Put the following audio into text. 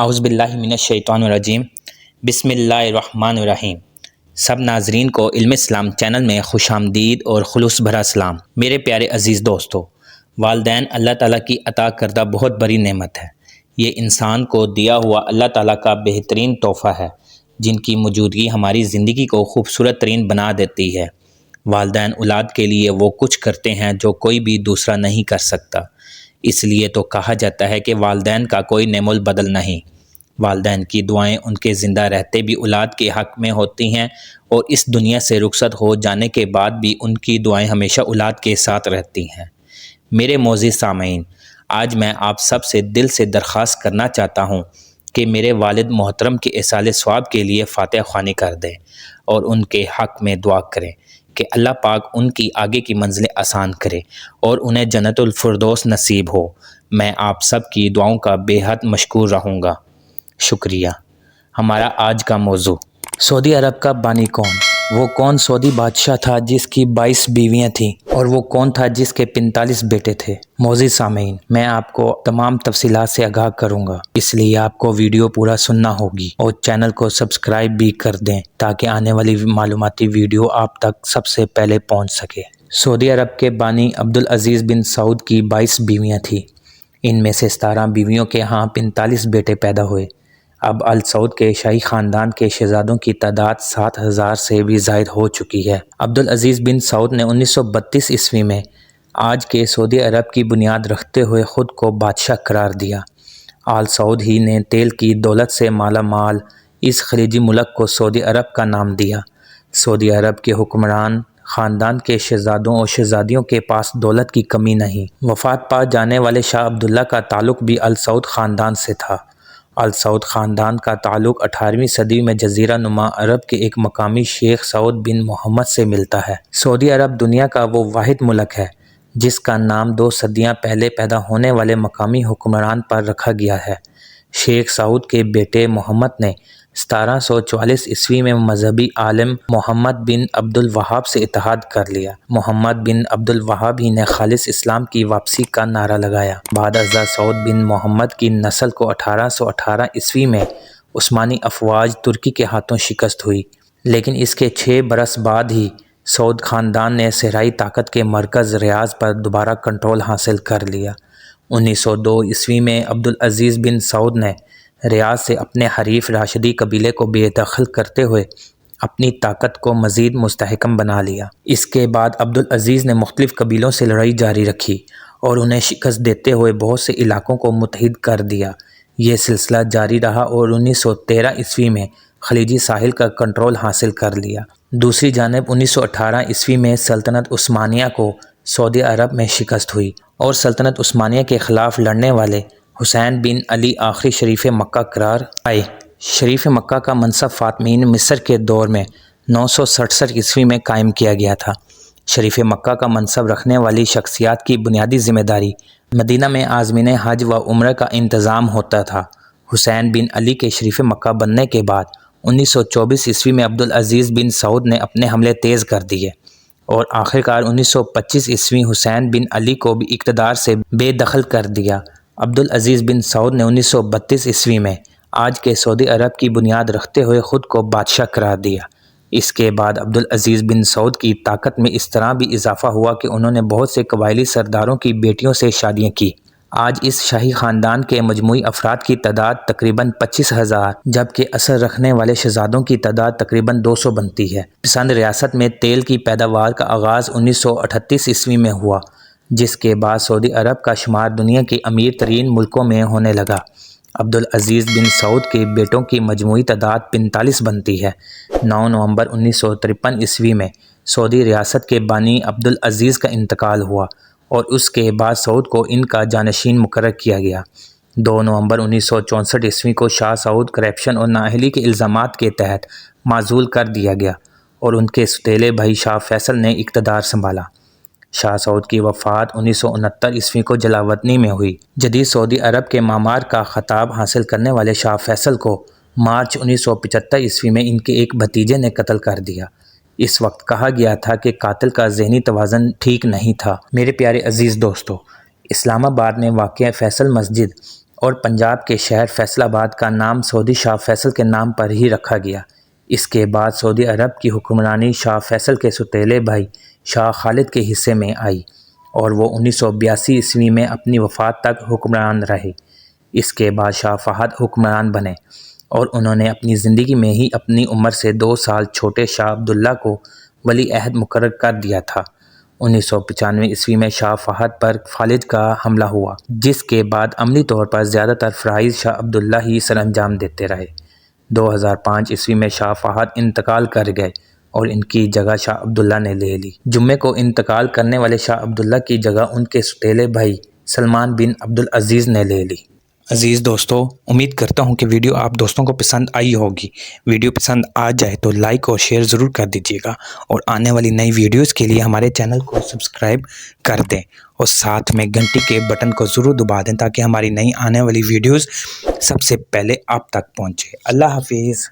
اعوذ باللہ من الشیطان الرجیم بسم اللہ الرحمن الرحیم۔ سب ناظرین کو علم اسلام چینل میں خوش آمدید اور خلوص بھرا سلام۔ میرے پیارے عزیز دوستو، والدین اللہ تعالیٰ کی عطا کردہ بہت بڑی نعمت ہے۔ یہ انسان کو دیا ہوا اللہ تعالیٰ کا بہترین تحفہ ہے، جن کی موجودگی ہماری زندگی کو خوبصورت ترین بنا دیتی ہے۔ والدین اولاد کے لیے وہ کچھ کرتے ہیں جو کوئی بھی دوسرا نہیں کر سکتا۔ اس لیے تو کہا جاتا ہے کہ والدین کا کوئی نعم البدل نہیں۔ والدین کی دعائیں ان کے زندہ رہتے بھی اولاد کے حق میں ہوتی ہیں، اور اس دنیا سے رخصت ہو جانے کے بعد بھی ان کی دعائیں ہمیشہ اولاد کے ساتھ رہتی ہیں۔ میرے معزز سامعین، آج میں آپ سب سے دل سے درخواست کرنا چاہتا ہوں کہ میرے والد محترم کے ایصال ثواب کے لیے فاتحہ خوانی کر دیں اور ان کے حق میں دعا کریں کہ اللہ پاک ان کی آگے کی منزلیں آسان کرے اور انہیں جنت الفردوس نصیب ہو۔ میں آپ سب کی دعاؤں کا بے حد مشکور رہوں گا۔ شکریہ۔ ہمارا آج کا موضوع، سعودی عرب کا بانی کون؟ وہ کون سعودی بادشاہ تھا جس کی 22 بیویاں تھیں، اور وہ کون تھا جس کے 45 بیٹے تھے؟ معزز سامعین، میں آپ کو تمام تفصیلات سے آگاہ کروں گا، اس لیے آپ کو ویڈیو پورا سننا ہوگی اور چینل کو سبسکرائب بھی کر دیں تاکہ آنے والی معلوماتی ویڈیو آپ تک سب سے پہلے پہنچ سکے۔ سعودی عرب کے بانی عبدالعزیز بن سعود کی 22 بیویاں تھیں۔ ان میں سے 17 بیویوں کے ہاں 45 بیٹے پیدا ہوئے۔ اب ال سعود کے شاہی خاندان کے شہزادوں کی تعداد 7,000 سے بھی زائد ہو چکی ہے۔ عبدالعزیز بن سعود نے 1932 عیسوی میں آج کے سعودی عرب کی بنیاد رکھتے ہوئے خود کو بادشاہ قرار دیا۔ آل سعود ہی نے تیل کی دولت سے مالا مال اس خلیجی ملک کو سعودی عرب کا نام دیا۔ سعودی عرب کے حکمران خاندان کے شہزادوں اور شہزادیوں کے پاس دولت کی کمی نہیں۔ وفات پا جانے والے شاہ عبداللہ کا تعلق بھی ال سعود خاندان سے تھا۔ ال سعود خاندان کا تعلق 18ویں صدی میں جزیرہ نما عرب کے ایک مقامی شیخ سعود بن محمد سے ملتا ہے۔ سعودی عرب دنیا کا وہ واحد ملک ہے جس کا نام 2 صدیاں پہلے پیدا ہونے والے مقامی حکمران پر رکھا گیا ہے۔ شیخ سعود کے بیٹے محمد نے 1744 عیسوی میں مذہبی عالم محمد بن عبد الوہاب سے اتحاد کر لیا۔ محمد بن عبد الوہاب ہی نے خالص اسلام کی واپسی کا نعرہ لگایا۔ بعد ازاں سعود بن محمد کی نسل کو 1818 عیسوی میں عثمانی افواج ترکی کے ہاتھوں شکست ہوئی، لیکن اس کے 6 برس بعد ہی سعود خاندان نے صحرائی طاقت کے مرکز ریاض پر دوبارہ کنٹرول حاصل کر لیا۔ 1902 عیسوی میں عبدالعزیز بن سعود نے ریاض سے اپنے حریف راشدی قبیلے کو بے دخل کرتے ہوئے اپنی طاقت کو مزید مستحکم بنا لیا۔ اس کے بعد عبدالعزیز نے مختلف قبیلوں سے لڑائی جاری رکھی اور انہیں شکست دیتے ہوئے بہت سے علاقوں کو متحد کر دیا۔ یہ سلسلہ جاری رہا اور 1913 عیسوی میں خلیجی ساحل کا کنٹرول حاصل کر لیا۔ دوسری جانب 1918 عیسوی میں سلطنت عثمانیہ کو سعودی عرب میں شکست ہوئی اور سلطنت عثمانیہ کے خلاف لڑنے والے حسین بن علی آخری شریف مکہ قرار آئے۔ شریف مکہ کا منصب فاطمیین مصر کے دور میں 967 عیسوی میں قائم کیا گیا تھا۔ شریف مکہ کا منصب رکھنے والی شخصیات کی بنیادی ذمہ داری مدینہ میں عازمین حج و عمرہ کا انتظام ہوتا تھا۔ حسین بن علی کے شریف مکہ بننے کے بعد 1924 عیسوی میں عبدالعزیز بن سعود نے اپنے حملے تیز کر دیے اور آخرکار 1925 عیسوی حسین بن علی کو بھی اقتدار سے بے دخل کر دیا۔ عبدالعزیز بن سعود نے 1932 عیسوی میں آج کے سعودی عرب کی بنیاد رکھتے ہوئے خود کو بادشاہ قرار دیا۔ اس کے بعد عبدالعزیز بن سعود کی طاقت میں اس طرح بھی اضافہ ہوا کہ انہوں نے بہت سے قبائلی سرداروں کی بیٹیوں سے شادیاں کی۔ آج اس شاہی خاندان کے مجموعی افراد کی تعداد تقریباً 25,000، جبکہ اثر رکھنے والے شہزادوں کی تعداد تقریباً 200 بنتی ہے۔ سندھ ریاست میں تیل کی پیداوار کا آغاز 1938 عیسوی میں ہوا، جس کے بعد سعودی عرب کا شمار دنیا کے امیر ترین ملکوں میں ہونے لگا۔ عبدالعزیز بن سعود کے بیٹوں کی مجموعی تعداد 45 بنتی ہے۔ 9 نومبر 1953 عیسوی میں سعودی ریاست کے بانی عبدالعزیز کا انتقال ہوا اور اس کے بعد سعود کو ان کا جانشین مقرر کیا گیا۔ 2 نومبر 1964 عیسوی کو شاہ سعود کرپشن اور نااہلی کے الزامات کے تحت معزول کر دیا گیا اور ان کے سوتیلے بھائی شاہ فیصل نے اقتدار سنبھالا۔ شاہ سعود کی وفات 1969 عیسوی کو جلاوطنی میں ہوئی۔ جدید سعودی عرب کے معمار کا خطاب حاصل کرنے والے شاہ فیصل کو مارچ 1975 عیسوی میں ان کے ایک بھتیجے نے قتل کر دیا۔ اس وقت کہا گیا تھا کہ قاتل کا ذہنی توازن ٹھیک نہیں تھا۔ میرے پیارے عزیز دوستو، اسلام آباد میں واقع فیصل مسجد اور پنجاب کے شہر فیصل آباد کا نام سعودی شاہ فیصل کے نام پر ہی رکھا گیا۔ اس کے بعد سعودی عرب کی حکمرانی شاہ فیصل کے سوتیلے بھائی شاہ خالد کے حصے میں آئی اور وہ 1982 عیسوی میں اپنی وفات تک حکمران رہے۔ اس کے بعد شاہ فہد حکمران بنے اور انہوں نے اپنی زندگی میں ہی اپنی عمر سے 2 سال چھوٹے شاہ عبداللہ کو ولی عہد مقرر کر دیا تھا۔ 1995 عیسوی میں شاہ فہد پر فالج کا حملہ ہوا، جس کے بعد عملی طور پر زیادہ تر فرائض شاہ عبداللہ ہی سر انجام دیتے رہے۔ 2005 عیسوی میں شاہ فہد انتقال کر گئے اور ان کی جگہ شاہ عبداللہ نے لے لی۔ جمعے کو انتقال کرنے والے شاہ عبداللہ کی جگہ ان کے سوتیلے بھائی سلمان بن عبدالعزیز نے لے لی۔ عزیز دوستو، امید کرتا ہوں کہ ویڈیو آپ دوستوں کو پسند آئی ہوگی۔ ویڈیو پسند آ جائے تو لائک اور شیئر ضرور کر دیجیے گا اور آنے والی نئی ویڈیوز کے لیے ہمارے چینل کو سبسکرائب کر دیں اور ساتھ میں گھنٹی کے بٹن کو ضرور دبا دیں تاکہ ہماری نئی آنے والی ویڈیوز سب سے پہلے آپ تک پہنچے۔ اللہ حافظ۔